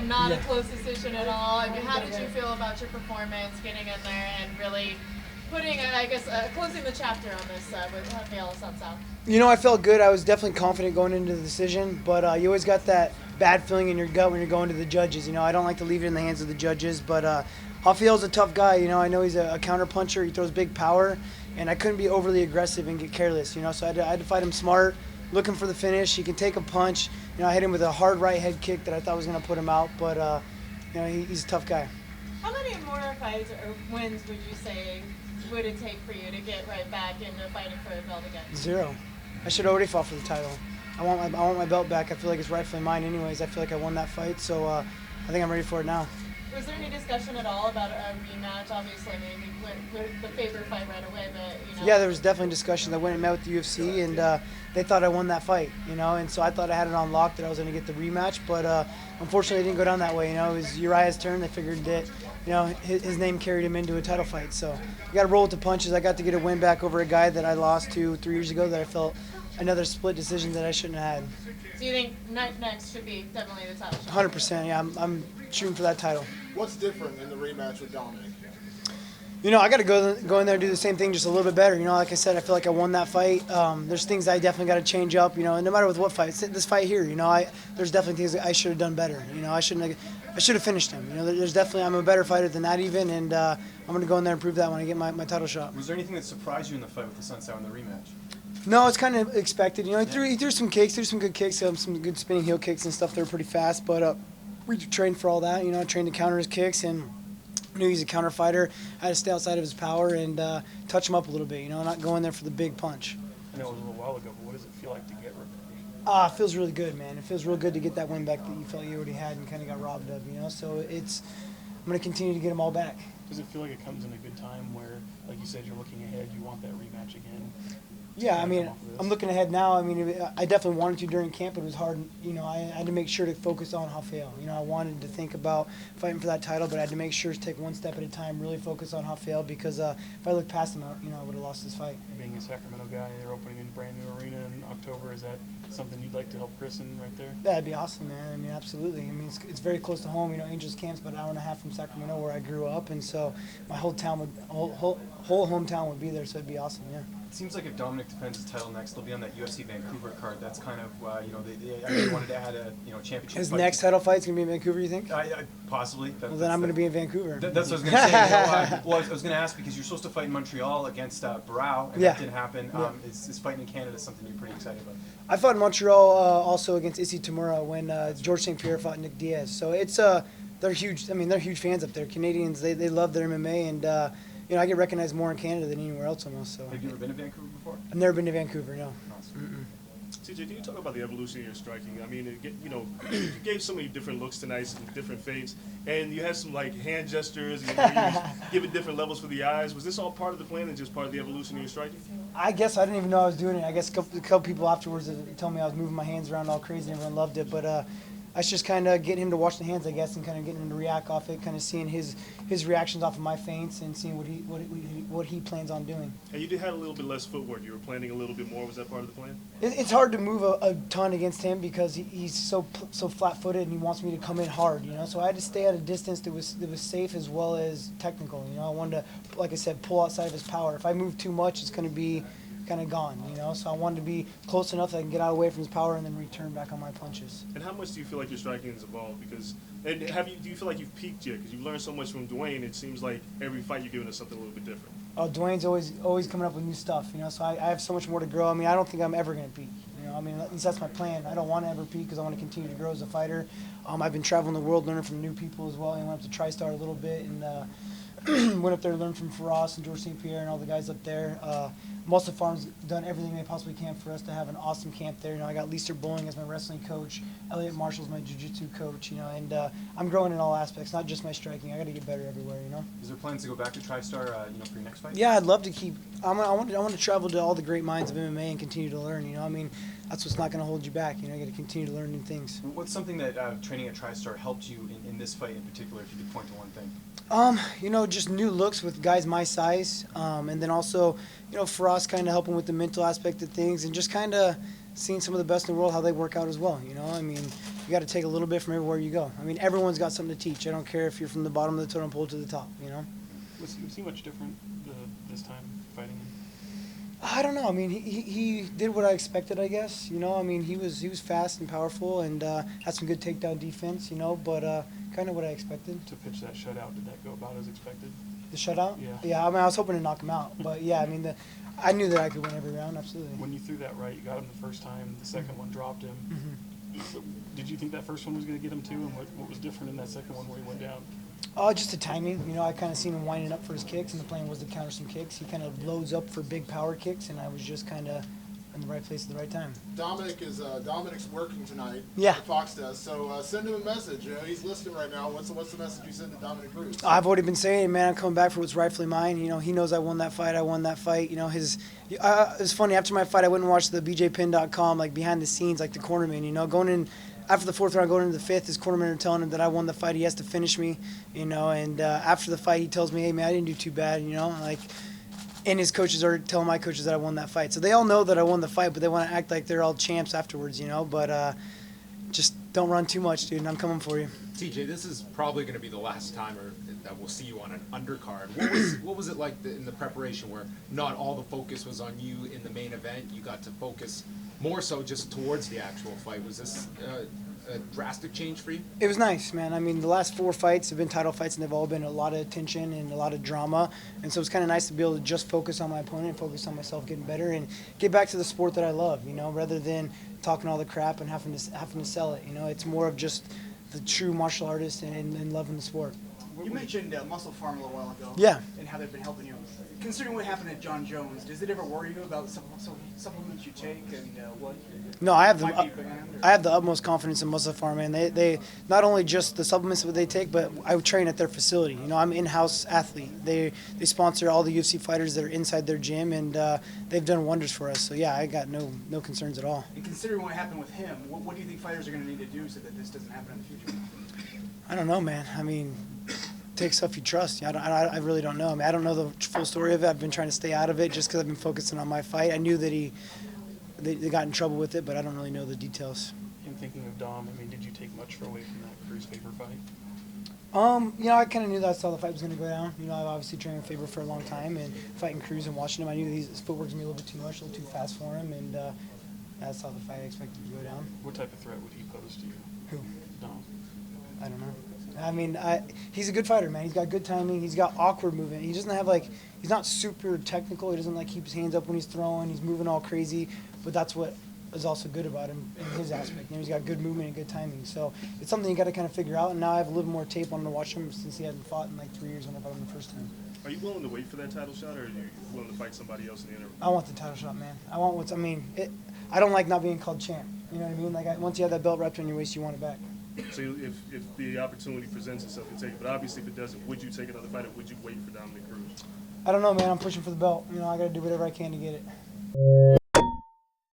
decision, not a close decision at all. I mean, how did you feel about your performance, getting in there and really putting, I guess, closing the chapter on this with Raphael Assuncao? You know, I felt good. I was definitely confident going into the decision, but you always got that bad feeling in your gut when you're going to the judges. You know, I don't like to leave it in the hands of the judges, but Raphael's a tough guy. You know, I know he's a counter puncher. He throws big power, and I couldn't be overly aggressive and get careless. You know, so I had to fight him smart, looking for the finish. He can take a punch. You know, I hit him with a hard right head kick that I thought was going to put him out, but you know, he's a tough guy. How many more fights or wins would you say would it take for you to get right back into fighting for a belt again? 0. I should have already fought for the title. I want my belt back. I feel like it's rightfully mine anyways. I feel like I won that fight, so I think I'm ready for it now. Was there any discussion at all about a rematch? Obviously, I mean, we went the favorite fight right away, but, you know. Yeah, there was definitely discussion. I went and met with the UFC, and they thought I won that fight, you know, and so I thought I had it on lock that I was going to get the rematch, but unfortunately it didn't go down that way, you know. It was Uriah's turn. They figured that, you know, his name carried him into a title fight, so you got to roll with the punches. I got to get a win back over a guy that I lost to 3 years ago that I felt another split decision that I shouldn't have had. So you think next should be definitely the title shot? 100%, yeah. I'm shooting for that title. What's different in the rematch with Dominic? You know, I got to go in there and do the same thing, just a little bit better. You know, like I said, I feel like I won that fight. There's things I definitely got to change up. You know, and no matter with what fight, this fight here, you know, there's definitely things that I should have done better. You know, I should have finished him. You know, there's definitely I'm a better fighter than that even, and I'm going to go in there and prove that when I get my title shot. Was there anything that surprised you in the fight with Assuncao in the rematch? No, it's kind of expected. You know, he threw some kicks, some good kicks, some good spinning heel kicks and stuff. They were pretty fast, but we trained for all that. You know, I trained to counter his kicks and knew he's a counter fighter. I had to stay outside of his power and touch him up a little bit. You know, not go in there for the big punch. I know it was a little while ago, but what does it feel like to get revenge? It feels really good, man. It feels real good to get that win back that you felt you already had and kind of got robbed of. You know, so I'm going to continue to get them all back. Does it feel like it comes in a good time where, like you said, you're looking ahead, you want that rematch again? Yeah, I mean, I'm looking ahead now. I mean, I definitely wanted to during camp, but it was hard. You know, I had to make sure to focus on Raphael. You know, I wanted to think about fighting for that title, but I had to make sure to take one step at a time, really focus on Raphael, because if I looked past him, you know, I would have lost this fight. Being a Sacramento guy, they're opening a brand new arena in October. Is that something you'd like to help christen right there? That'd be awesome, man. I mean, absolutely. I mean, it's very close to home. You know, Angels Camp's about an hour and a half from Sacramento, where I grew up, and so my whole hometown would be there. So it'd be awesome, yeah. It seems like if Dominic defends his title next, they'll be on that UFC Vancouver card. That's kind of, you know, they wanted to add a, you know, championship. His fight. next title fight's gonna be in Vancouver, you think? Possibly. Well, then I'm gonna be in Vancouver. That's what I was gonna say. Well, I was gonna ask because you're supposed to fight in Montreal against Barao, and that didn't happen. Is fighting in Canada something you're pretty excited about? I fought in Montreal also against Issy Tamura when George St. Pierre fought Nick Diaz. So it's they're huge. I mean, they're huge fans up there. Canadians, they love their MMA, and you know, I get recognized more in Canada than anywhere else almost. So. Have you ever been to Vancouver before? I've never been to Vancouver, no. Awesome. TJ, can you talk about the evolution of your striking? I mean, you know, you gave so many different looks tonight, some different feints, and you had some like hand gestures, and you was giving different levels for the eyes. Was this all part of the plan and just part of the evolution of your striking? I guess I didn't even know I was doing it. I guess a couple people afterwards told me I was moving my hands around all crazy, and everyone loved it. But I was just kind of getting him to watch the hands, I guess, and kind of getting him to react off it, kind of seeing his reactions off of my feints and seeing what he plans on doing. And you did have a little bit less footwork. You were planning a little bit more. Was that part of the plan? It's hard to move a ton against him because he's so flat-footed and he wants me to come in hard, you know. So I had to stay at a distance that was safe as well as technical. You know, I wanted to, like I said, pull outside of his power. If I move too much, it's going to be kind of gone, you know. So I wanted to be close enough that I can get out away from his power and then return back on my punches. And how much do you feel like your striking has evolved? Because, and do you feel like you've peaked yet? Because you've learned so much from Dwayne. It seems like every fight you're giving us something a little bit different. Oh, Dwayne's always coming up with new stuff, you know. So I have so much more to grow. I mean, I don't think I'm ever going to peak. You know, I mean, at least that's my plan. I don't want to ever peak because I want to continue to grow as a fighter. I've been traveling the world, learning from new people as well. I went up to TriStar a little bit and went up there to learn from Faraz and George St. Pierre and all the guys up there. Muscle Farm's done everything they possibly can for us to have an awesome camp there. You know, I got Leister Bowling as my wrestling coach, Elliot Marshall's my jiu-jitsu coach. You know, and I'm growing in all aspects, not just my striking. I got to get better everywhere. You know. Is there plans to go back to TriStar, you know, for your next fight? Yeah, I'd love to keep. I want to travel to all the great minds of MMA and continue to learn. You know, I mean, that's what's not going to hold you back. You know, you got to continue to learn new things. What's something that training at TriStar helped you in this fight in particular, if you could point to one thing? You know, just new looks with guys my size, and then also, you know, Faraz kind of helping with the mental aspect of things, and just kind of seeing some of the best in the world how they work out as well. You know, I mean, you got to take a little bit from everywhere you go. I mean, everyone's got something to teach. I don't care if you're from the bottom of the totem pole to the top, you know? Was he much different this time fighting him? I don't know. I mean, he did what I expected, I guess. You know, I mean, he was fast and powerful and had some good takedown defense, you know, but kind of what I expected. To pitch that shutout, did that go about as expected? The shutout? Yeah. Yeah, I mean, I was hoping to knock him out. But, yeah, I mean, I knew that I could win every round, absolutely. When you threw that right, you got him the first time, the second one dropped him. Mm-hmm. Did you think that first one was going to get him too, and what was different in that second one where he went down? Just the timing. You know, I kind of seen him winding up for his kicks, and the plan was to counter some kicks. He kind of loads up for big power kicks, and I was just kind of in the right place at the right time. Dominic's working tonight. Yeah. Fox does. So send him a message. You know, he's listening right now. What's the message you send to Dominic Cruz? I've already been saying, man, I'm coming back for what's rightfully mine. You know, he knows I won that fight. I won that fight. You know, it's funny. After my fight, I went and watched the BJPin.com, like behind the scenes, like the cornerman. You know, going in. After the fourth round, going into the fifth, his cornermen are telling him that I won the fight. He has to finish me, you know. And after the fight, he tells me, "Hey, man, I didn't do too bad," you know. Like, and his coaches are telling my coaches that I won that fight. So they all know that I won the fight, but they want to act like they're all champs afterwards, you know. But just don't run too much, dude. And I'm coming for you. TJ, this is probably going to be the last time that we'll see you on an undercard. What was it like in the preparation where not all the focus was on you in the main event? You got to focus more so just towards the actual fight. Was this a drastic change for you? It was nice, man. I mean, the last 4 fights have been title fights, and they've all been a lot of tension and a lot of drama. And so it's kind of nice to be able to just focus on my opponent and focus on myself getting better and get back to the sport that I love, you know, rather than talking all the crap and having to sell it. You know, it's more of just the true martial artist and loving the sport. You mentioned Muscle Farm a little while ago. Yeah. And how they've been helping you. Considering what happened at John Jones, does it ever worry you about supplements you take and what? No, I have might be banned, I have the utmost confidence in Muscle Farm, man. They not only just the supplements that they take, but I train at their facility. You know, I'm an in-house athlete. They sponsor all the UFC fighters that are inside their gym, and they've done wonders for us. So yeah, I got no concerns at all. And considering what happened with him, what do you think fighters are going to need to do so that this doesn't happen in the future? I don't know, man. I mean, take stuff you trust. I really don't know. I mean, I don't know the full story of it. I've been trying to stay out of it just because I've been focusing on my fight. I knew that they got in trouble with it, but I don't really know the details. In thinking of Dom, I mean, did you take much away from that Cruz Faber fight? You know, I kind of knew that's how the fight was going to go down. You know, I've obviously trained with Faber for a long time, and fighting Cruz and watching him, I knew his footwork's going to be a little bit too much, a little too fast for him, and that's how the fight I expected to go down. What type of threat would he pose to you? Who? Dom. I don't know. I mean, he's a good fighter, man. He's got good timing. He's got awkward movement. He doesn't have, like, he's not super technical. He doesn't, like, keep his hands up when he's throwing. He's moving all crazy, but that's what is also good about him in his aspect. You know, he's got good movement and good timing. So it's something you got to kind of figure out, and now I have a little more tape on him to watch him since he hadn't fought in, like, 3 years when I fought him the first time. Are you willing to wait for that title shot, or are you willing to fight somebody else in the interim? I want the title shot, man. I don't like not being called champ. You know what I mean? Like, once you have that belt wrapped on your waist, you want it back. So if the opportunity presents itself, you take it. But obviously, if it doesn't, would you take another fight, or would you wait for Dominic Cruz? I don't know, man. I'm pushing for the belt. You know, I got to do whatever I can to get it.